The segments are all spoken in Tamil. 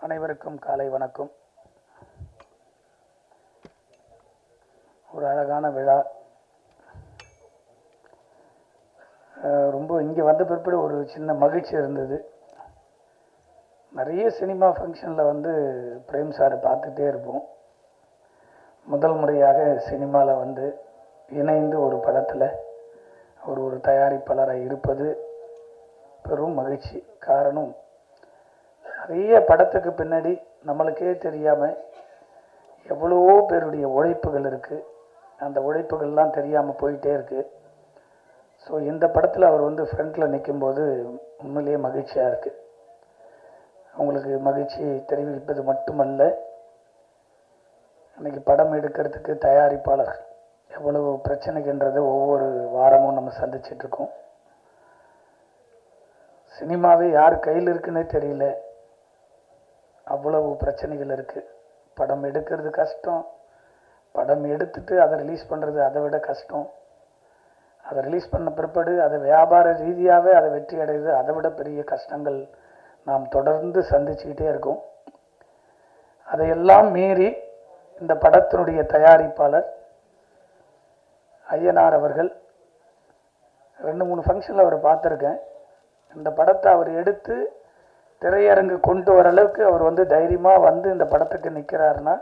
அனைவருக்கும் காலை வணக்கம். ஒரு அழகான விழா. ரொம்ப இங்கே வந்த பிற்பாடு ஒரு சின்ன மகிழ்ச்சி இருந்தது. நிறைய சினிமா ஃபங்க்ஷனில் வந்து பிரேம் சாரை பார்த்துட்டே இருப்போம். முதல் முறையாக சினிமாவில் வந்து இணைந்து ஒரு படத்தில் ஒரு தயாரிப்பாளராக இருப்பது பெரும் மகிழ்ச்சி. காரணம், நிறைய படத்துக்கு பின்னாடி நம்மளுக்கே தெரியாமல் எவ்வளவோ பேருடைய உழைப்புகள் இருக்குது. அந்த உழைப்புகள்லாம் தெரியாமல் போயிட்டே இருக்குது. ஸோ இந்த படத்தில் அவர் வந்து ஃப்ரண்ட்டில் நிற்கும்போது உண்மையிலேயே மகிழ்ச்சியாக இருக்குது. அவங்களுக்கு மகிழ்ச்சி தெரிவிப்பது மட்டுமல்ல, இன்றைக்கி படம் எடுக்கிறதுக்கு தயாரிப்பாளர் எவ்வளவு பிரச்சனைகின்றதை ஒவ்வொரு வாரமும் நம்ம சந்திச்சிட்ருக்கோம். சினிமாவே யார் கையில் இருக்குன்னே தெரியல, அவ்வளவு பிரச்சனைகள் இருக்குது. படம் எடுக்கிறது கஷ்டம், படம் எடுத்துட்டு அதை ரிலீஸ் பண்ணுறது அதை விட கஷ்டம், அதை ரிலீஸ் பண்ண பிற்பாடு அதை வியாபார ரீதியாகவே அதை வெற்றி அடைவது அதை விட பெரிய கஷ்டங்கள் நாம் தொடர்ந்து சந்திச்சுக்கிட்டே இருக்கோம். அதையெல்லாம் மீறி இந்த படத்தினுடைய தயாரிப்பாளர் ஐயனார் அவர்கள் 2-3 ஃபங்க்ஷனில் அவர் பார்த்துருக்கேன். இந்த படத்தை அவர் எடுத்து திரையரங்கு கொண்டு வர அளவுக்கு அவர் வந்து தைரியமாக வந்து இந்த படத்துக்கு நிற்கிறாருன்னா,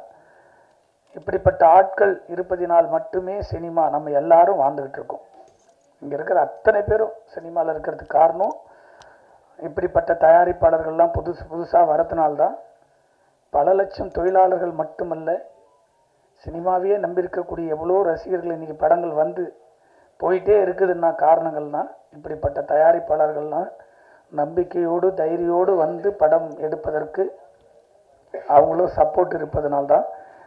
இப்படிப்பட்ட ஆட்கள் இருப்பதினால் மட்டுமே சினிமா நம்ம எல்லாரும் வாழ்ந்துக்கிட்டு இருக்கோம். இங்கே இருக்கிற அத்தனை பேரும் சினிமாவில் இருக்கிறதுக்கு காரணம் இப்படிப்பட்ட தயாரிப்பாளர்கள்லாம் புதுசாக வரதுனால்தான். பல லட்சம் தொழிலாளர்கள் மட்டுமல்ல, சினிமாவையே நம்பியிருக்கக்கூடிய எவ்வளோ ரசிகர்கள் இன்றைக்கி படங்கள் வந்து போயிட்டே இருக்குதுன்னா காரணங்கள்னால் இப்படிப்பட்ட தயாரிப்பாளர்கள்லாம் நம்பிக்கையோடு தைரியோடு வந்து படம் எடுப்பதற்கு அவங்களும் சப்போர்ட் இருப்பதனால்தான்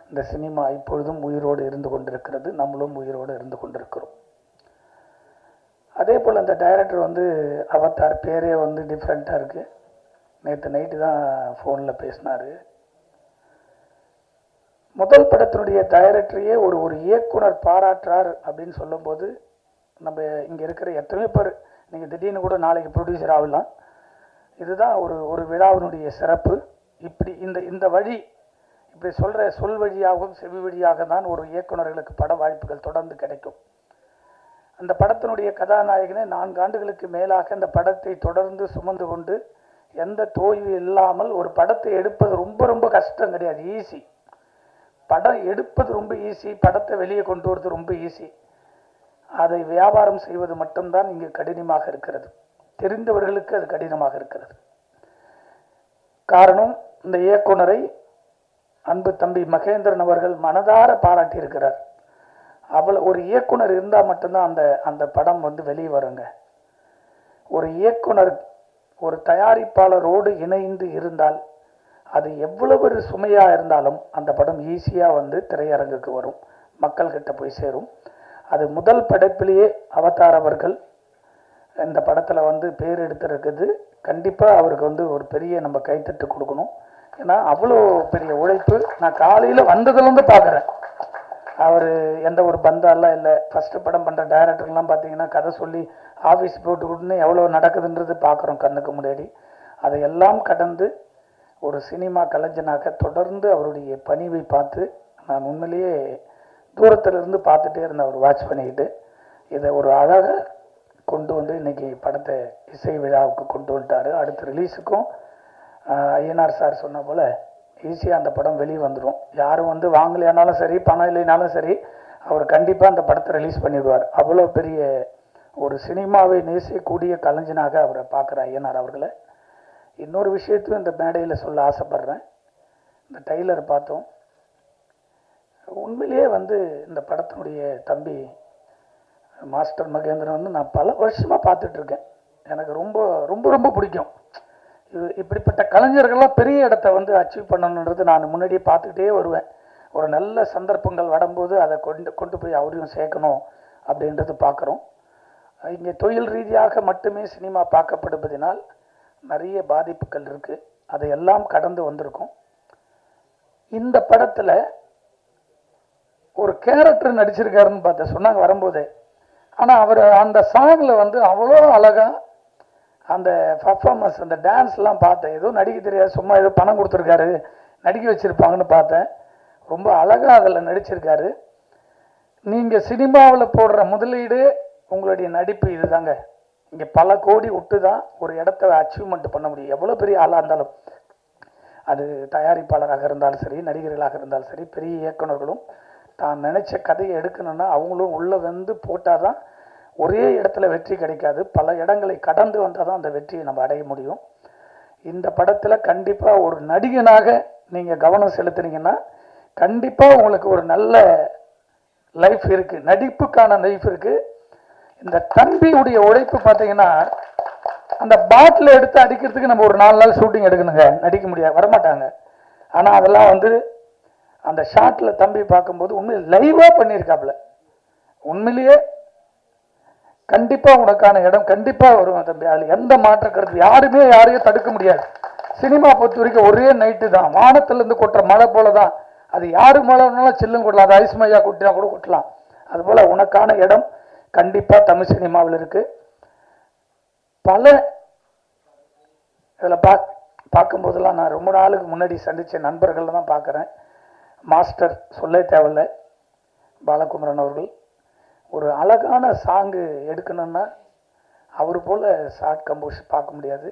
இந்த சினிமா இப்பொழுதும் உயிரோடு இருந்து கொண்டிருக்கிறது. நம்மளும் உயிரோடு இருந்து கொண்டிருக்கிறோம். அதே போல் அந்த டைரக்டர் வந்து அவதார் பேரே வந்து டிஃப்ரெண்ட்டாக இருக்குது. நேற்று நைட்டு தான் ஃபோனில் பேசினார். முதல் படத்தினுடைய டைரக்டரையே ஒரு இயக்குனர் பாராட்டுறார் அப்படின்னு சொல்லும்போது, நம்ம இங்கே இருக்கிற எத்தனையோ பேர் நீங்கள் திடீர்னு கூட நாளைக்கு ப்ரொடியூசர் ஆகலாம். இதுதான் ஒரு விழாவினுடைய சிறப்பு. இப்படி இந்த வழி இப்படி சொல்கிற சொல் வழியாகவும் செவி வழியாக தான் ஒரு இயக்குநர்களுக்கு பட வாய்ப்புகள் தொடர்ந்து கிடைக்கும். அந்த படத்தினுடைய கதாநாயகனை 4 ஆண்டுகளுக்கு மேலாக அந்த படத்தை தொடர்ந்து சுமந்து கொண்டு எந்த தோய்வு இல்லாமல் ஒரு படத்தை எடுப்பது ரொம்ப ரொம்ப கஷ்டம் கிடையாது, ஈஸி. படம் எடுப்பது ரொம்ப ஈஸி, படத்தை வெளியே கொண்டு வரது ரொம்ப ஈஸி. அதை வியாபாரம் செய்வது மட்டும்தான் இங்கு கடினமாக இருக்கிறது. தெரிந்தவர்களுக்கு அது கடினமாக இருக்கிறது. காரணம், இந்த இயக்குனரை அன்பு தம்பி மகேந்திரன் அவர்கள் மனதார பாராட்டியிருக்கிறார். ஒரு இயக்குனர் இருந்தால் மட்டும்தான் அந்த படம் வந்து வெளியே வருங்க. ஒரு இயக்குனர் ஒரு தயாரிப்பாளரோடு இணைந்து இருந்தால் அது எவ்வளவு சுமையாக இருந்தாலும் அந்த படம் ஈஸியாக வந்து திரையரங்குக்கு வரும், மக்கள்கிட்ட போய் சேரும். அது முதல் படைப்பிலேயே அவதார் அவர்கள் இந்த படத்தில் வந்து பேர் எடுத்துருக்குது. கண்டிப்பாக அவருக்கு வந்து ஒரு பெரிய நம்ம கைத்தட்டு கொடுக்கணும். ஏன்னா அவ்வளோ பெரிய உழைப்பு. நான் காலையில் வந்ததுலேருந்து பார்க்குறேன். அவர் எந்த ஒரு பந்தாலாம் இல்லை. ஃபஸ்ட்டு படம் பண்ணுற டைரக்டர்லாம் பார்த்தீங்கன்னா கதை சொல்லி ஆஃபீஸ் போட்டு கொடுன்னு எவ்வளோ நடக்குதுன்றது பார்க்குறோம் கண்ணுக்கு முன்னாடி. அதையெல்லாம் கடந்து ஒரு சினிமா கலைஞனாக தொடர்ந்து அவருடைய பணிவை பார்த்து நான் உண்மையிலேயே தூரத்திலிருந்து பார்த்துட்டே இருந்தேன். அவர் வாட்ச் பண்ணிக்கிட்டு இதை ஒரு அழகாக கொண்டு வந்து இன்றைக்கி படத்தை இசை விழாவுக்கு கொண்டு வந்துட்டார். அடுத்த ரிலீஸுக்கும் ஐயனார் சார் சொன்ன போல் ஈஸியாக அந்த படம் வெளியே வந்துடும். யாரும் வந்து வாங்கலையானாலும் சரி, பணம் இல்லைனாலும் சரி, அவர் கண்டிப்பாக அந்த படத்தை ரிலீஸ் பண்ணிவிடுவார். அவ்வளோ பெரிய ஒரு சினிமாவை நேசிக்கக்கூடிய கலைஞனாக அவரை பார்க்குற ஐயனார் அவர்களை. இன்னொரு விஷயத்தையும் இந்த மேடையில் சொல்ல ஆசைப்பட்றேன். இந்த டைலர் பார்த்தோம். உண்மையிலேயே வந்து இந்த படத்தினுடைய தம்பி மாஸ்டர் மகேந்திரன் வந்து நான் பல வருஷமாக பார்த்துட்ருக்கேன். எனக்கு ரொம்ப ரொம்ப ரொம்ப பிடிக்கும். இப்படிப்பட்ட கலைஞர்கள்லாம் பெரிய இடத்த வந்து அச்சீவ் பண்ணணுன்றது நான் முன்னாடியே பார்த்துக்கிட்டே வருவேன். ஒரு நல்ல சந்தர்ப்பங்கள் வரும்போது அதை கொண்டு போய் அவரையும் சேர்க்கணும் அப்படின்றது பார்க்குறோம். இங்கே தொழில் ரீதியாக மட்டுமே சினிமா பார்க்கப்படுவதனால் நிறைய பாதிப்புகள் இருக்குது. அதையெல்லாம் கடந்து வந்திருக்கும். இந்த படத்தில் ஒரு கேரக்டர் நடிச்சிருக்காருன்னு பார்த்தேன், சொன்னாங்க வரும்போதே. ஆனால் அவர் அந்த சாங்கில் வந்து அவ்வளோ அழகாக அந்த பர்ஃபார்மன்ஸ், அந்த டான்ஸ்லாம் பார்த்தேன். ஏதோ நடிக்க தெரியாது, சும்மா ஏதோ பணம் கொடுத்துருக்காரு, நடிக்க வச்சுருப்பாங்கன்னு பார்த்தேன். ரொம்ப அழகாக அதில் நடிச்சிருக்காரு. நீங்கள் சினிமாவில் போடுற முதலீடு உங்களுடைய நடிப்பு இதுதாங்க. இங்கே பல கோடி விட்டு தான் ஒரு இடத்த அச்சீவ்மெண்ட் பண்ண முடியும். எவ்வளோ பெரிய ஆளாக இருந்தாலும், அது தயாரிப்பாளராக இருந்தாலும் சரி, நடிகர்களாக இருந்தாலும் சரி, பெரிய இயக்குநர்களும் தான் நினச்ச கதையை எடுக்கணும்னா அவங்களும் உள்ளே வந்து போட்டால் தான் ஒரே இடத்துல வெற்றி கிடைக்காது. பல இடங்களை கடந்து வந்தால் தான் அந்த வெற்றியை நம்ம அடைய முடியும். இந்த படத்தில் கண்டிப்பாக ஒரு நடிகனாக நீங்கள் கவனம் செலுத்துனீங்கன்னா கண்டிப்பாக உங்களுக்கு ஒரு நல்ல லைஃப் இருக்குது, நடிப்புக்கான லைஃப் இருக்குது. இந்த தம்பியுடைய உழைப்பு பார்த்தீங்கன்னா, அந்த பாட்டில் எடுத்து அடிக்கிறதுக்கு நம்ம ஒரு 4 நாள் ஷூட்டிங் எடுக்கணுங்க, நடிக்க முடியாது, வரமாட்டாங்க. ஆனால் அதெல்லாம் வந்து அந்த ஷாட்டில் தம்பி பார்க்கும்போது உண்மையில் லைவாக பண்ணியிருக்காப்புல. உண்மையிலேயே கண்டிப்பாக உனக்கான இடம் கண்டிப்பாக வரும் தம்பி, அதில் எந்த மாற்ற கருத்து, யாருமே யாரையும் தடுக்க முடியாது. சினிமா பொறுத்த வரைக்கும் ஒரே நைட்டு தான், வானத்திலேருந்து கொட்டுற மழை போல தான். அது யாரு மழைனாலும் சில்லும் கொட்டலாம், அது ஐஸ்மையா கொட்டினா கூட கொட்டலாம். அதுபோல் உனக்கான இடம் கண்டிப்பாக தமிழ் சினிமாவில் இருக்குது. பல இதில் பார்க்கும்போதெல்லாம் நான் ரொம்ப நாளுக்கு முன்னாடி சந்தித்த நண்பர்கள் தான் பார்க்குறேன். மாஸ்டர் சொல்ல தேவையில்லை, பாலகுமரன் அவர்கள் ஒரு அழகான சாங்கு எடுக்கணும்னா அவர் போல் ஷார்ட் கம்போஸ் பார்க்க முடியாது.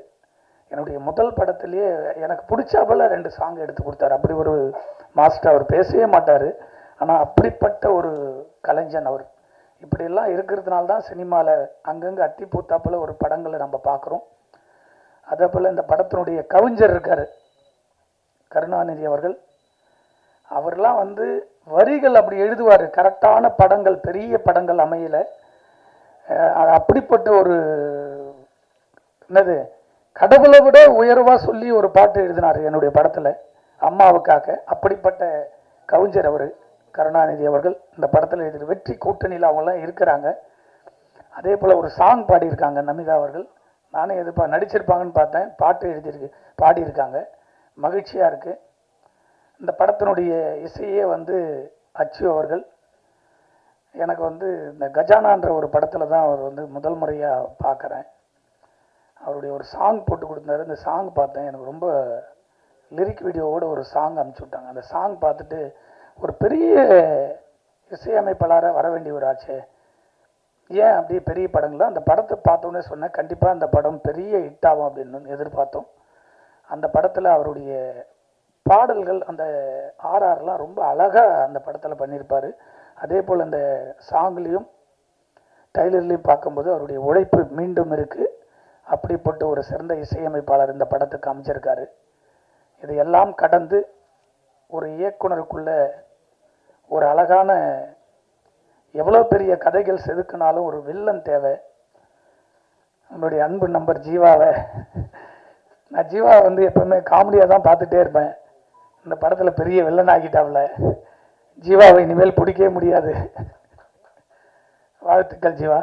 என்னுடைய முதல் படத்திலேயே எனக்கு பிடிச்சா போல் 2 சாங் எடுத்து கொடுத்தாரு. அப்படி ஒரு மாஸ்டர். அவர் பேசவே மாட்டார், ஆனால் அப்படிப்பட்ட ஒரு கலைஞன் அவர். இப்படியெல்லாம் இருக்கிறதுனால தான் சினிமாவில் அங்கங்கே அத்தி பூத்தாப்பில் ஒரு படங்களை நம்ம பார்க்குறோம். அதே போல் இந்த படத்தினுடைய கவிஞர் இருக்கார் கருணாநிதி அவர்கள். அவர்லாம் வந்து வரிகள் அப்படி எழுதுவார், கரெக்டான படங்கள், பெரிய படங்கள் அமையலை. அப்படிப்பட்ட ஒரு என்னது கடவுளை விட உயர்வாக சொல்லி ஒரு பாட்டு எழுதினார் என்னுடைய படத்தில் அம்மாவுக்காக. அப்படிப்பட்ட கவிஞர் அவர் கருணாநிதி அவர்கள். இந்த படத்தில் எழுதி வெற்றி கூட்டணியில் அவங்களாம் இருக்கிறாங்க. அதே போல் ஒரு சாங் பாடியிருக்காங்க நமிதா அவர்கள். நானே நடிச்சிருப்பாங்கன்னு பார்த்தேன், பாட்டு எழுதியிருக்கு, பாடியிருக்காங்க. மகிழ்ச்சியாக இருக்குது. இந்த படத்தினுடைய இசையே வந்து அச்சு அவர்கள். எனக்கு வந்து இந்த கஜானான்ற ஒரு படத்தில் தான் அவர் வந்து முதல் முறையாக பார்க்குறேன். அவருடைய ஒரு சாங் போட்டு கொடுத்தாரு, இந்த சாங் பார்த்தேன். எனக்கு ரொம்ப லிரிக் வீடியோவோட ஒரு சாங் அனுப்பிச்சி விட்டாங்க. அந்த சாங் பார்த்துட்டு ஒரு பெரிய இசையமைப்பாளராக வர வேண்டிய ஒரு ஆச்சு, ஏன் அப்படியே பெரிய படங்கள்லாம் அந்த படத்தை பார்த்தோன்னே சொன்னேன், கண்டிப்பாக அந்த படம் பெரிய ஹிட் ஆகும் அப்படின்னு எதிர்பார்த்தோம். அந்த படத்தில் அவருடைய பாடல்கள், அந்த ஆர்ஆர்லாம் ரொம்ப அழகாக அந்த படத்தில் பண்ணியிருப்பார். அதே போல் அந்த சாங்லேயும் டைலர்லேயும் பார்க்கும்போது அவருடைய உழைப்பு மீண்டும் இருக்குது. அப்படிப்பட்ட ஒரு சிறந்த இசையமைப்பாளர் இந்த படத்துக்கு அமைச்சிருக்காரு. இதையெல்லாம் கடந்து ஒரு இயக்குனருக்குள்ள ஒரு அழகான, எவ்வளோ பெரிய கதைகள் செதுக்கினாலும் ஒரு வில்லன் தேவை. நம்மளுடைய அன்பு நம்பர் ஜீவாவை, நான் ஜீவா வந்து எப்பவுமே காமெடியாக தான் பார்த்துட்டே இருப்பேன். இந்த படத்தில் பெரிய வில்லன் ஆகிட்டாவில், ஜீவாவை இனிமேல் பிடிக்கவே முடியாது. வாழ்த்துக்கள் ஜீவா.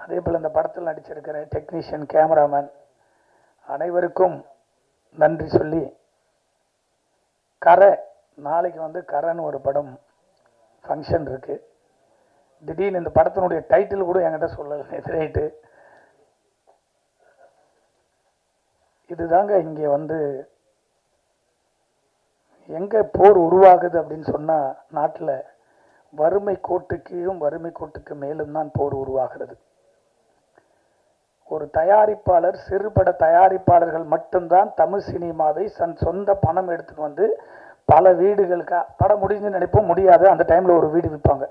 அதே போல் இந்த படத்தில் நடிச்சிருக்கிற டெக்னீஷியன், கேமராமேன் அனைவருக்கும் நன்றி சொல்லி, கரை நாளைக்கு வந்து கரைன்னு ஒரு படம் ஃபங்க்ஷன் இருக்குது. திடீர்னு இந்த படத்தினுடைய டைட்டில் கூட என்கிட்ட சொல்லலை, எதிராயிட்டு. இதுதாங்க இங்கே வந்து எங்கே போர் உருவாகுது அப்படின்னு சொன்னால், நாட்டில் வறுமை கோட்டுக்கீழும் வறுமை கோட்டுக்கு மேலும் தான் போர் உருவாகிறது. ஒரு தயாரிப்பாளர், சிறுபட தயாரிப்பாளர்கள் மட்டும்தான் தமிழ் சினிமாவை சொந்த பணம் எடுத்துகிட்டு வந்து பல வீடுகளுக்கு படம் முடிஞ்சுன்னு நினைப்போம், முடியாது. அந்த டைமில் ஒரு வீடு விற்பாங்க.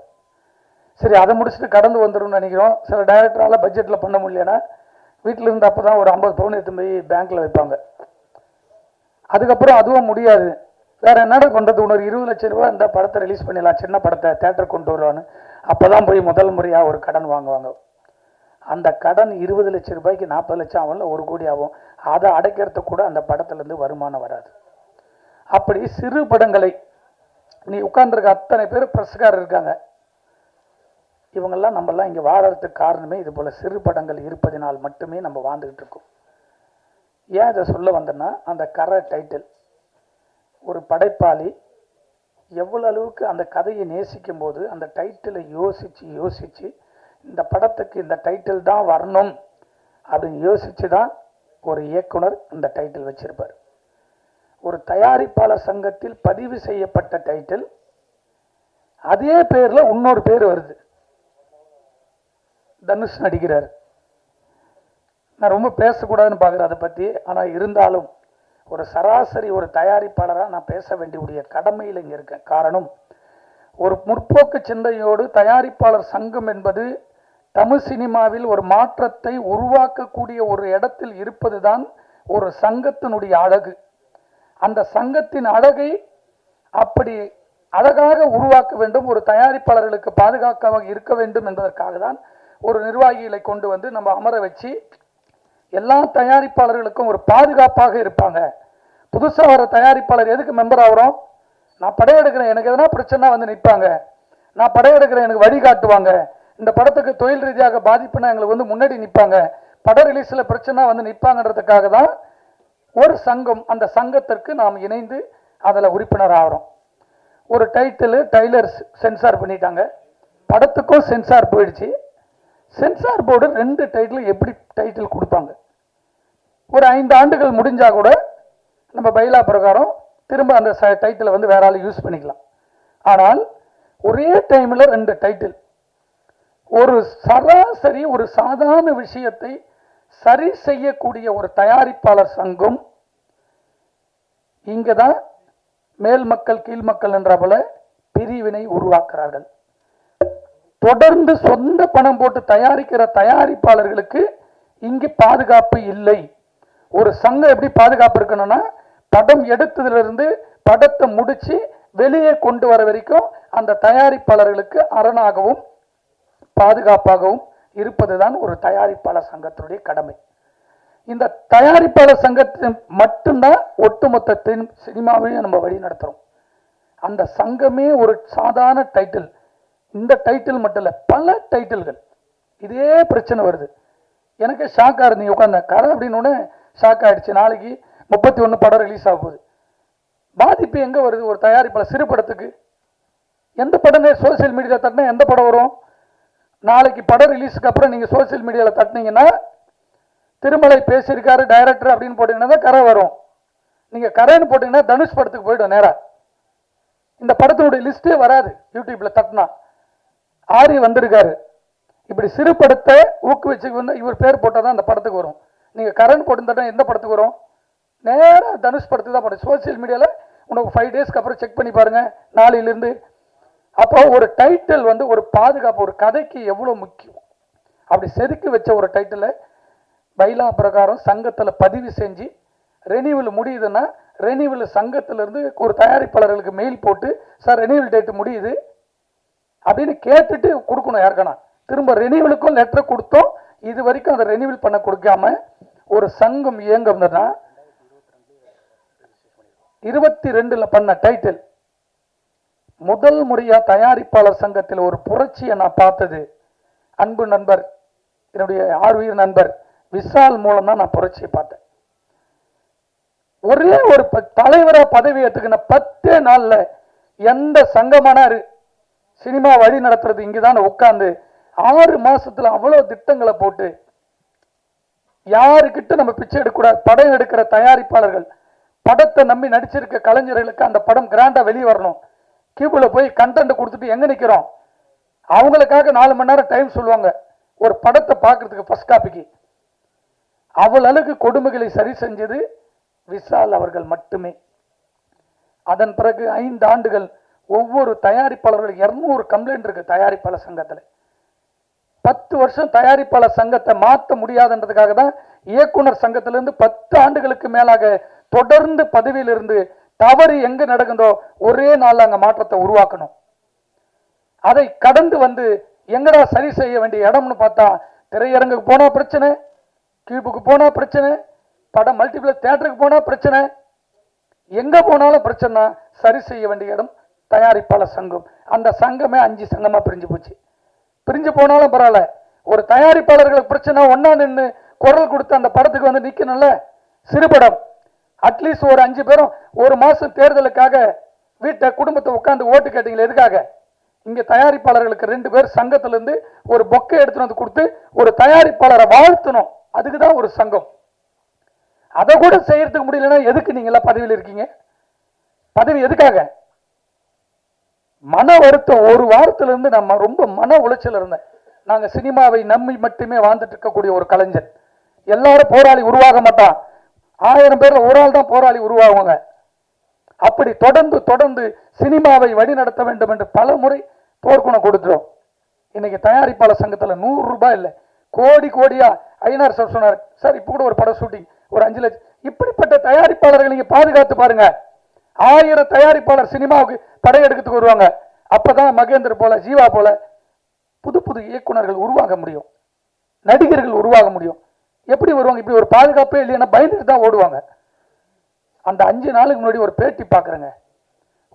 சரி, அதை முடிச்சுட்டு கடந்து வந்துடும் நினைக்கிறோம். சில டைரக்டரால் பட்ஜெட்டில் பண்ண முடியலன்னா வீட்டில் இருந்து அப்போ தான் ஒரு 50 பவுன் எடுத்து போய் பேங்க்கில் வைப்பாங்க. அதுக்கப்புறம் அதுவும் முடியாது, வேறு என்னடா பண்ணுறது, இன்னொரு 20 லட்சம் ரூபா இந்த படத்தை ரிலீஸ் பண்ணிடலாம், சின்ன படத்தை தேட்டர் கொண்டு வருவான்னு அப்போ தான் போய் முதல் முறையாக ஒரு கடன் வாங்குவாங்க. அந்த கடன் 20 லட்சம் ரூபாய்க்கு 40 லட்சம் ஆகும், 1 கோடி ஆகும். அதை அடைக்கிறதுக்கு கூட அந்த படத்துலேருந்து வருமானம் வராது. அப்படி சிறு படங்களை, நீ உட்கார்ந்துருக்க அத்தனை பேர் பிரஸ்காரர் இருக்காங்க, இவங்கெல்லாம் நம்மெல்லாம் இங்கே வாழறதுக்கு காரணமே இது போல் சிறு படங்கள் இருப்பதினால் மட்டுமே நம்ம வாழ்ந்துக்கிட்டு இருக்கோம். ஏன் இதை சொல்ல வந்தேன்னா, அந்த கரை டைட்டில், ஒரு படைப்பாளி எவ்வளோ அளவுக்கு அந்த கதையை நேசிக்கும் போது அந்த டைட்டிலை யோசித்து இந்த படத்துக்கு இந்த டைட்டில் தான் வரணும் அப்படின்னு யோசிச்சு தான் ஒரு இயக்குனர் இந்த டைட்டில் வச்சிருப்பார். ஒரு தயாரிப்பாளர் சங்கத்தில் பதிவு செய்யப்பட்ட டைட்டில், அதே பேர்ல இன்னொரு பேர் வருது, தனுஷ் நடிக்கிறார். நான் ரொம்ப பேசக்கூடாதுன்னு பார்க்குறேன் அதை பற்றி. ஆனால் இருந்தாலும் ஒரு சராசரி ஒரு தயாரிப்பாளராக நான் பேச வேண்டிய கடமையில் இங்கே இருக்கேன். காரணம், ஒரு முற்போக்கு சிந்தையோடு தயாரிப்பாளர் சங்கம் என்பது தமிழ் சினிமாவில் ஒரு மாற்றத்தை உருவாக்கக்கூடிய ஒரு இடத்தில் இருப்பது தான் ஒரு சங்கத்தினுடைய அழகு. அந்த சங்கத்தின் அழகை அப்படி அழகாக உருவாக்க வேண்டும், ஒரு தயாரிப்பாளர்களுக்கு பாதுகாப்பாக இருக்க வேண்டும் என்பதற்காக தான் ஒரு நிர்வாகிகளை கொண்டு வந்து நம்ம அமர வச்சு எல்லா தயாரிப்பாளர்களுக்கும் ஒரு பாதுகாப்பாக இருப்பாங்க. புதுசாக வர தயாரிப்பாளர் எதுக்கு மெம்பர் ஆகிறோம்? நான் படையெடுக்கிறேன், எனக்கு எதனா பிரச்சனை வந்து நிற்பாங்க, நான் படையெடுக்கிறேன், எனக்கு வழிகாட்டுவாங்க, இந்த படத்துக்கு தொழில் ரீதியாக பாதிப்புனா எங்களுக்கு வந்து முன்னாடி நிற்பாங்க, படம் ரிலீஸில் பிரச்சனை வந்து நிற்பாங்கன்றதுக்காக தான் ஒரு சங்கம். அந்த சங்கத்திற்கு நாம் இணைந்து அதில் உறுப்பினர் ஆகிறோம். ஒரு டைலர் சென்சார் பண்ணிட்டாங்க, படத்துக்கும் சென்சார் போயிடுச்சு. சென்சார் போர்டு 2 டைட்டில் எப்படி டைட்டில் கொடுப்பாங்க? ஒரு 5 ஆண்டுகள் முடிஞ்சா கூட நம்ம பைலா பிரகாரம் திரும்ப அந்த டைட்டிலை வந்து வேற ஆள் யூஸ் பண்ணிக்கலாம். ஆனால் ஒரே டைமில் 2 டைட்டில், ஒரு சராசரி ஒரு சாதாரண விஷயத்தை சரி செய்யக்கூடிய ஒரு தயாரிப்பாளர் சங்கம் இங்கே தான் மேல் மக்கள் கீழ் மக்கள் என்ற போல பிரிவினை உருவாக்குறார்கள். தொடர்ந்து சொந்த பணம் போட்டு தயாரிக்கிற தயாரிப்பாளர்களுக்கு இங்கு பாதுகாப்பு இல்லை. ஒரு சங்கம் எப்படி பாதுகாப்பு இருக்கணும்னா, படம் எடுத்ததிலிருந்து படத்தை முடிச்சு வெளியே கொண்டு வர வரைக்கும் அந்த தயாரிப்பாளர்களுக்கு அரணாகவும் பாதுகாப்பாகவும் இருப்பதுதான் ஒரு தயாரிப்பாளர் சங்கத்தினுடைய கடமை. இந்த தயாரிப்பாளர் சங்கத்தை மட்டும்தான் ஒட்டுமொத்த சினிமாவையும் நம்ம வழி நடத்துறோம். அந்த சங்கமே ஒரு சாதாரண டைட்டில், இந்த டைட்டில் மட்டும் இல்லை, பல டைட்டில்கள் இதே பிரச்சனை வருது. எனக்கு ஷாக்காக இருந்தீங்க உட்காந்த கதை அப்படின்னு ஷாக் ஆகிடுச்சு. நாளைக்கு 31 படம் ரிலீஸ் ஆக போகுது. பாதிப்பு எங்கே வருது? ஒரு தயாரிப்பாளர் சிறு படத்துக்கு எந்த படமே சோசியல் மீடியாவில் தட்டினா எந்த படம் வரும்? நாளைக்கு படம் ரிலீஸுக்கு அப்புறம் நீங்கள் சோசியல் மீடியாவில் தட்டினீங்கன்னா திருமலை பேசியிருக்காரு டைரக்டர் அப்படின்னு போட்டிங்கன்னா தான் கரை வரும். நீங்கள் கரைன்னு போட்டிங்கன்னா தனுஷ் படத்துக்கு போய்டும் நேராக. இந்த படத்தினுடைய லிஸ்ட்டே வராது யூடியூப்பில் தட்டினா. ஆரி வந்திருக்காரு, இப்படி சிறு படத்தை ஊக்குவிச்சு இவர் பேர் போட்டால் தான் அந்த படத்துக்கு வரும். நீங்கள் கரண் போட்டு எந்த படத்துக்கு வரும்? நேராக தனுஷ் படத்துக்கு தான் படம். சோசியல் மீடியாவில் உனக்கு 5 டேஸ்க்கு அப்புறம் செக் பண்ணி பாருங்கள் நாளையிலிருந்து. அப்போ ஒரு டைட்டில் வந்து ஒரு பாதுகாப்பு, ஒரு கதைக்கு எவ்வளோ முக்கியம். அப்படி செதுக்கி வச்ச ஒரு டைட்டிலை பைலா பிரகாரம் சங்கத்தில் பதிவு செஞ்சு ரெனியூவல் முடியுதுன்னா ரெனியூவல் சங்கத்திலிருந்து ஒரு தயாரிப்பாளர்களுக்கு மெயில் போட்டு, சார் ரெனியூவல் டேட்டு முடியுது அப்படின்னு கேட்டுட்டு கொடுக்கணும். யாருக்கானா திரும்ப ரெனியூவலுக்கும் லெட்டர் கொடுத்தோம். இது வரைக்கும் அதை ரெனியூவல் பண்ண கொடுக்காம ஒரு சங்கம் இயங்கும்னா 22ல் பண்ண டைட்டில் முதல் முறையா தயாரிப்பாளர் சங்கத்தில் ஒரு புரட்சியை நான் பார்த்தது அன்பு நண்பர், என்னுடைய ஆர்வீர் நண்பர் விஷால் மூலம் தான் நான் புரட்சியை பார்த்தேன். ஒரே ஒரு தலைவரா பதவி ஏற்றுக்கின 10 நாள்ல எந்த சங்கமானாரு சினிமா வழி நடத்துறது இங்குதான் உட்கார்ந்து 6 மாசத்துல அவ்வளவு திட்டங்களை போட்டு யாருக்கிட்ட நம்ம பிச்சை எடுக்கக்கூடாது. படம் எடுக்கிற தயாரிப்பாளர்கள், படத்தை நம்பி நடிச்சிருக்க கலைஞர்களுக்கு அந்த படம் கிராண்டா வெளியே வரணும். கியூபுல போய் கண்டென்ட் கொடுத்துட்டு எங்க நிக்கிறோம்? அவங்களுக்காக 4 மணி நேரம் டைம் சொல்லுவாங்க ஒரு படத்தை பார்க்கறதுக்கு ஃபர்ஸ்ட் காப்பிக்கு. அவளுக்கு கொடுமைகளை சரி செஞ்சது விஷால் அவர்கள் மட்டுமே. அதன் பிறகு 5 ஆண்டுகள் ஒவ்வொரு தயாரிப்பாளர்கள் 200 கம்ப்ளைண்ட் இருக்கு தயாரிப்பாளர் சங்கத்தில். 10 வருஷம் தயாரிப்பாளர் சங்கத்தை மாற்ற முடியாதுன்றதுக்காக தான் இயக்குனர் சங்கத்திலிருந்து 10 ஆண்டுகளுக்கு மேலாக தொடர்ந்து பதவியில் இருந்து தவறு எங்க நடக்குதோ ஒரே நாள் அங்க மாற்றத்தை உருவாக்கணும். அதை கடந்து வந்து எங்கடா சரி செய்ய வேண்டிய இடம்னு பார்த்தா திரையரங்குக்கு போனா பிரச்சனை, கியூபுக்கு போனா பிரச்சனை, படம் மல்டிபிளக்ஸ் தியேட்டருக்கு போனா பிரச்சனை, எங்க போனாலும் பிரச்சனை. சரி செய்ய வேண்டிய இடம் தயாரிப்பாளர் சங்கம். அந்த சங்கமே 5 சங்கமா பிரிஞ்சு போச்சு. பிரிஞ்சு போனாலும் பரவாயில்ல, ஒரு தயாரிப்பாளர்களுக்கு பிரச்சனை ஒன்னா நின்று குரல் கொடுத்து அந்த படத்துக்கு வந்து நிக்கணும்ல. சிறுபடம் அட்லீஸ்ட் ஒரு 5 பேரும் ஒரு மாசம் தேர்தலுக்காக வீட்டை குடும்பத்தை உட்காந்து ஓட்டு கேட்டீங்களா? எதுக்காக? இங்க தயாரிப்பாளர்களுக்கு 2 பேர் சங்கத்திலிருந்து ஒரு பொக்கை எடுத்துட்டு வந்து கொடுத்து ஒரு தயாரிப்பாளரை வாழ்த்தணும். அதுக்குதான் ஒரு சங்கம். அதை கூட செய்யறதுக்கு முடியலன்னா எதுக்கு நீங்க எல்லாம் பதவியில் இருக்கீங்க? பதவி எதுக்காக? மன வருத்தம். ஒரு வாரத்துல இருந்து நம்ம ரொம்ப மன உளைச்சல் இருந்தேன். நாங்க சினிமாவை நம்பி மட்டுமே வாழ்ந்துட்டு இருக்கக்கூடிய ஒரு கலைஞர். எல்லாரும் போராளி உருவாக மாட்டான். 1000 பேர்ல ஒரு ஆள் தான் போராளி உருவாகுவாங்க. அப்படி தொடர்ந்து தொடர்ந்து சினிமாவை வழிநடத்த வேண்டும் என்று பல முறை போர்க்குணம் கொடுத்துரும். இன்னைக்கு தயாரிப்பாளர் சங்கத்துல 100 ரூபாய் இல்லை, கோடி கோடியா ஐநார் சார் சொன்னார், சார் இப்ப கூட ஒரு படம் ஷூட்டிங் ஒரு 5 லட்சம். இப்படிப்பட்ட தயாரிப்பாளர்கள் நீங்க பாதுகாத்து பாருங்க. 1000 தயாரிப்பாளர் சினிமாவுக்கு படையெடுக்கிறதுக்கு வருவாங்க. அப்பதான் மகேந்தர் போல, ஜீவா போல புது புது இயக்குனர்கள் உருவாக முடியும், நடிகர்கள் உருவாக முடியும். எப்படி வருவாங்க? இப்படி ஒரு பாதுகாப்பே இல்லைன்னா பயந்துட்டு தான் ஓடுவாங்க. அந்த 5 நாளுக்கு முன்னாடி ஒரு பேட்டி பார்க்குறேங்க.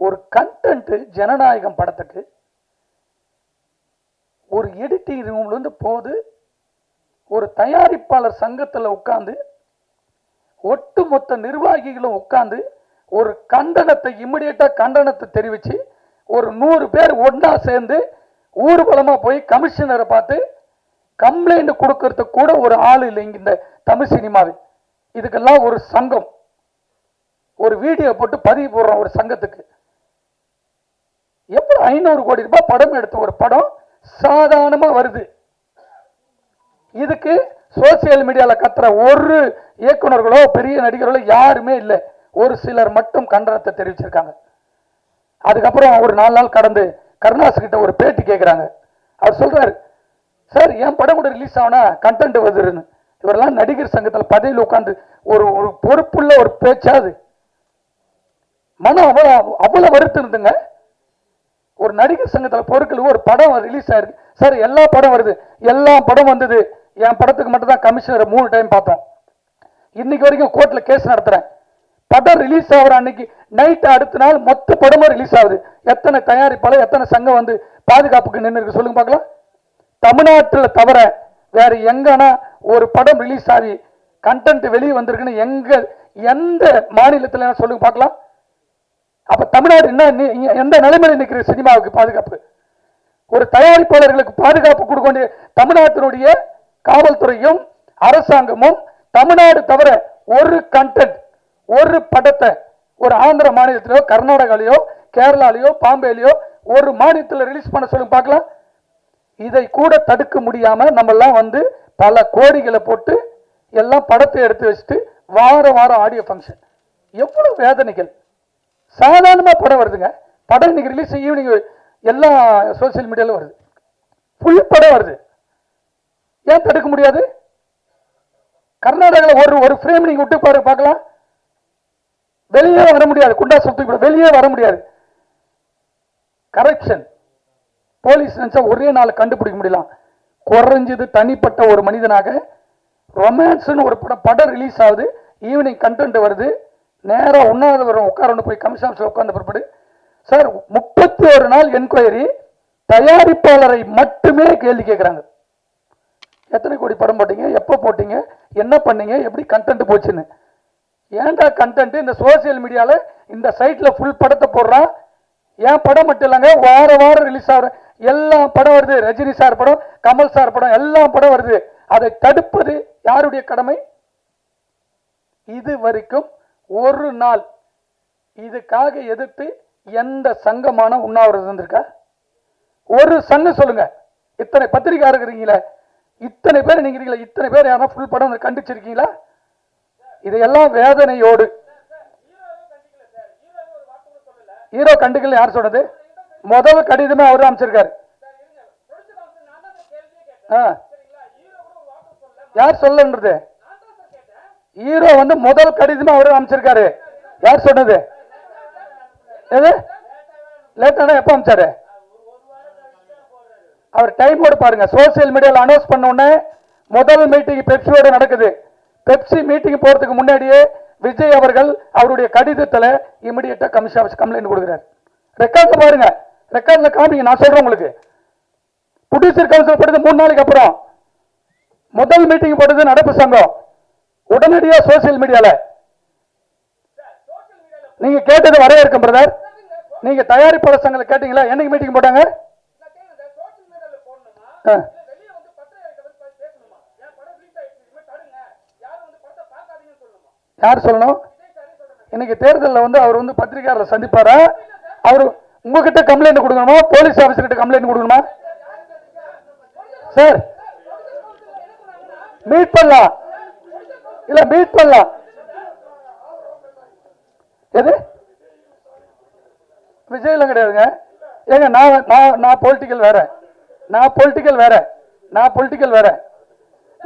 ஒரு கண்டென்ட் ஜனநாயகம் படத்துக்கு ஒரு எடிட்டிங் ரூம்ல இருந்து போது ஒரு தயாரிப்பாளர் சங்கத்தில் உட்கார்ந்து ஒட்டுமொத்த நிர்வாகிகளும் உட்கார்ந்து ஒரு கண்டனத்தை இமிடியேட்டா கண்டனத்தை தெரிவிச்சு ஒரு 100 பேர் ஒன்னா சேர்ந்து ஊர்வலமா போய் கமிஷனரை பார்த்து கம்ப்ளைண்ட் கொடுக்கறதுக்கு கூட ஒரு ஆள் இல்லை இங்க இந்த தமிழ் சினிமாவில். இதுக்கெல்லாம் ஒரு சங்கம், ஒரு வீடியோ போட்டு பதிவு போடுறோம் ஒரு சங்கத்துக்கு. எப்படி 500 கோடி ரூபாய் படம் எடுத்த ஒரு படம் சாதாரணமா வருது. இதுக்கு சோசியல் மீடியால கத்துற ஒரு இயக்குனர்களோ பெரிய நடிகர்களோ யாருமே இல்லை. ஒரு சிலர் மட்டும் கண்டனத்தை தெரிவிச்சிருக்காங்க. அதுக்கப்புறம் ஒரு 4 நாள் கடந்து கருணாஸ் கிட்ட ஒரு பேட்டி கேட்கிறாங்க. அவர் சொல்றாரு, சார் என் படம் கூட ரிலீஸ் ஆனா கண்டென்ட் வருதுன்னு. இவரெல்லாம் நடிகர் சங்கத்தில் பதவியில் உட்காந்து ஒரு ஒரு பொறுப்புள்ள ஒரு பேச்சாது. மனம் அவ்வளவு வருத்தம் இருந்துங்க. ஒரு நடிகர் சங்கத்தில் பொருட்கள் ஒரு படம் ரிலீஸ் ஆயிருக்கு சார், எல்லா படம் வருது, எல்லா படம் வந்தது, என் படத்துக்கு மட்டும் தான் கமிஷனர் 3 டைம் பார்த்தோம். இன்னைக்கு வரைக்கும் கோர்ட்ல கேஸ் நடத்துறேன். படம் ரிலீஸ் ஆகிற அன்னைக்கு நைட் அடுத்த நாள் மொத்த படமும் ரிலீஸ் ஆகுது. எத்தனை தயாரிப்பாளர் எத்தனை சங்கம் வந்து பாதுகாப்புக்கு நின்று இருக்கு சொல்லுங்க பார்க்கலாம். தமிழ்நாட்டில் தவிர வேற எங்கன்னா ஒரு படம் ரிலீஸ் ஆகி கண்டென்ட் வெளியே வந்திருக்குன்னு எந்த மாநிலத்தில் சொல்லுங்க பார்க்கலாம். அப்ப தமிழ்நாடு என்ன எந்த நிலைமையில் நிற்கிற சினிமாவுக்கு பாதுகாப்பு? ஒரு தயாரிப்பாளர்களுக்கு பாதுகாப்பு கொடுக்க வேண்டிய தமிழ்நாட்டினுடைய காவல்துறையும் அரசாங்கமும் தமிழ்நாடு தவிர ஒரு கண்டென்ட் ஒரு படத்தை ஒரு ஆந்திர மாநிலத்திலோ கர்நாடகாலையோ கேரளாலையோ பாம்பேலையோ ஒரு மாநிலத்தில் ரிலீஸ் பண்ண சொல்லுங்க பார்க்கலாம். இதை கூட தடுக்க முடியாம நம்ம எல்லாம் வந்து பல கோடிகளை போட்டு எல்லாம் படத்தை எடுத்து வச்சுட்டு வாரம் ஆடியோ ஃபங்க்ஷன். எவ்வளவு வேதனைகள். சாதாரணமா படம் வருதுங்க. படம் இன்னைக்கு ரிலீஸ் ஈவினிங் எல்லா சோசியல் மீடியாலும் வருது, ஃபுல் படம் வருது. ஏன் தடுக்க முடியாது? கர்நாடகாவில் ஒரு ஃப்ரேம் நீங்க விட்டு பாரு பார்க்கலாம், வெளியே வர முடியாது. குண்டா சுத்தி வெளியே வர முடியாது. கரப்ஷன். போலீஸ் நினைச்சா ஒரே நாள் கண்டுபிடிக்க முடியலாம். குறைஞ்சது தனிப்பட்ட ஒரு மனிதனாக ரொமான்ஸ்னு ஒரு படம் ரிலீஸ் ஆகுது, ஈவினிங் கண்டென்ட் வருது, நேரம் உண்ணாதவரும் உட்கார போய் கமிஷன் உட்கார்ந்த பிற்பாடு சார் 31 நாள் என்கொயரி, தயாரிப்பாளரை மட்டுமே கேள்வி கேட்கிறாங்க. எத்தனை கோடி படம் போட்டீங்க, எப்போ போட்டீங்க, என்ன பண்ணீங்க, எப்படி கண்டென்ட் போச்சுன்னு. ஏன்டா கண்டென்ட் இந்த சோசியல் மீடியால இந்த சைட்ல ஃபுல் படத்தை போடுறான். என் படம் மட்டும் இல்லைங்க, வாரம் ரிலீஸ் ஆகிற எல்லா படம் வருது. ரஜினி சார் படம், கமல் சார் படம், எல்லா படம் வருது. அதை தடுப்பது யாருடைய கடமை? இது வரைக்கும் ஒரு நாள் இதுக்காக எதிர்த்து எந்த சங்கமான உண்ணாவிரதம் இருந்திருக்கா? ஒரு சங்கம் சொல்லுங்க. இத்தனை பத்திரிகை இருக்கிறீங்களா, இத்தனை பேர் நீங்க இத்தனை பேர் யாரா ஃபுல் படம் கண்டிச்சிருக்கீங்களா? இதையெல்லாம் வேதனையோடு. ஹீரோ கண்டுக்கல யார் சொன்னது? முதல் கடிதமே அவர் அமைச்சிருக்காரு. யார் சொல்லன்றது? ஹீரோ வந்து முதல் கடிதமே அவர் அமைச்சிருக்காரு. யார் சொன்னது? எது லேட்டானா எப்ப அமைச்சாரு? அவர் டைம் போட பாருங்க. சோசியல் மீடியாவில் அனௌன்ஸ் பண்ண உடனே முதல் மீட்டிங் பெப்சியோட நடக்குது. பெப்சி மீட்டிங் போறதுக்கு முன்னாடியே விஜய் அவர்கள் அவருடைய கடிதத்தில் இமிடியேட்டா கமிஷன் ஆஃபீஸ் கம்ப்ளைண்ட் கொடுக்கிறார். ரெக்கார்ட்ல பாருங்க, ரெக்கார்ட்ல காமிங்க. நான் சொல்றேன் உங்களுக்கு. ப்ரொடியூசர் கவுன்சில் போட்டது 3 நாளைக்கு அப்புறம் முதல் மீட்டிங் போட்டது நடப்பு சங்கம். உடனடியா சோசியல் மீடியால நீங்க கேட்டது வரவேற்கும் பிரதர். நீங்க தயாரிப்பாளர் சங்கத்தில் கேட்டீங்களா? என்னைக்கு மீட்டிங் போட்டாங்க? யார் சொல்லணும்? இன்னைக்கு தேர்தலில் வந்து அவர் வந்து பத்திரிகையாளர் சந்திப்பாரா? அவர் உங்ககிட்ட கம்ப்ளைண்ட் கொடுக்கணுமா, போலீஸ் ஆபீசர் கிட்ட கம்ப்ளைண்ட் கொடுக்கணுமா? சார் மீட் பண்ணலாம், இல்ல மீட் பண்ணலாம். எது விஜய்ல கிடையாதுங்க. ஏங்க நான் பொலிட்டிக்கல் வேற,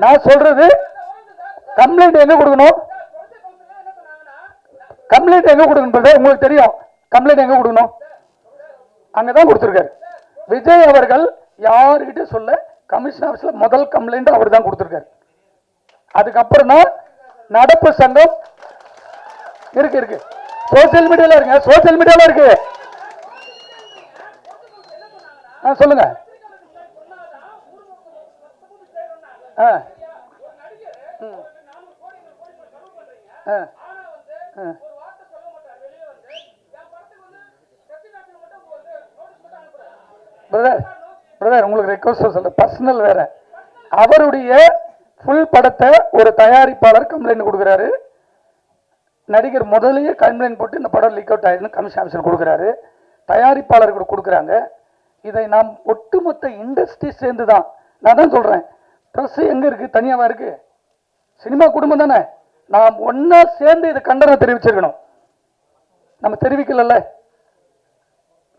நான் சொல்றது கம்ப்ளைண்ட் எங்க கொடுக்கணும், கம்ப்ளைண்ட் எங்க கொடுக்கணும் உங்களுக்கு தெரியும். கம்ப்ளைண்ட் எங்க கொடுக்கணும்? அங்கதான் கொடுத்திருக்காரு. விஜய் அவர்கள் யாருகிட்ட சொல்ல கமிஷன் ஆபீஸ்ல முதல் கம்ப்ளைண்ட் அவர் தான் கொடுத்திருக்காரு. அதுக்கப்புறம் தான் நடப்பு சங்கம் இருக்கு சோசியல் மீடியால இருக்கு. சொல்லுங்க. பிரதர் உங்களுக்கு ரெக்வஸ்ட் சொல்ற பர்சனல் வேற. அவருடைய ஃபுல் படத்தை ஒரு தயாரிப்பாளர் கம்ப்ளைண்ட் கொடுக்குறாரு. நடிகர் முதலையே கம்ப்ளைண்ட் போட்டு இந்த படம் லீக் அவுட் ஆயிடுன்னு கமிஷன் ஆஃபீஸர் கொடுக்குறாரு. தயாரிப்பாளர்கள் கொடுக்குறாங்க. இதை நாம் ஒட்டுமொத்த இண்டஸ்ட்ரி சேர்ந்து தான். நான் தான் சொல்றேன், ப்ரெஸ் எங்க இருக்கு? தனியாவா இருக்கு? சினிமா குடும்பம் தானே. நாம் ஒன்னா சேர்ந்து இதை கண்டனம் தெரிவிச்சிருக்கணும். நம்ம தெரிவிக்கல,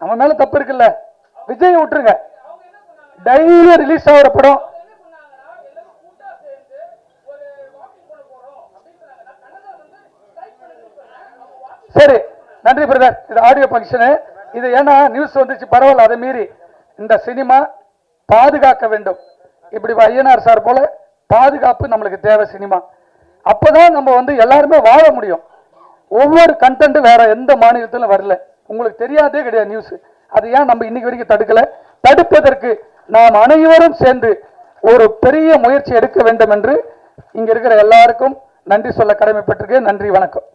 நம்ம மேல தப்பு இருக்குல்ல. விஜய் விட்டுருங்க, டெய்லி ரிலீஸ் ஆகிற படம். சரி, நன்றி பிரதர். இது ஆடியோ ஃபங்க்ஷனு. இது ஏன்னா நியூஸ் வந்துச்சு, பரவாயில்ல. அதை மீறி இந்த சினிமா பாதுகாக்க வேண்டும். இப்படி ஐயனார் சார் போல பாதுகாப்பு நம்மளுக்கு தேவை. சினிமா அப்பதான் நம்ம வந்து எல்லாருமே வாழ முடியும். ஒவ்வொரு கண்டென்ட் வேற எந்த மாநிலத்திலும் வரல, உங்களுக்கு தெரியாதே கிடையாது நியூஸ். அது ஏன் நம்ம இன்னைக்கு வரைக்கும் தடுக்கல? தடுப்பதற்கு நாம் அனைவரும் சேர்ந்து ஒரு பெரிய முயற்சி எடுக்க வேண்டும் என்று இங்க இருக்கிற எல்லாருக்கும் நன்றி சொல்ல கடமைப்பட்டிருக்கேன். நன்றி, வணக்கம்.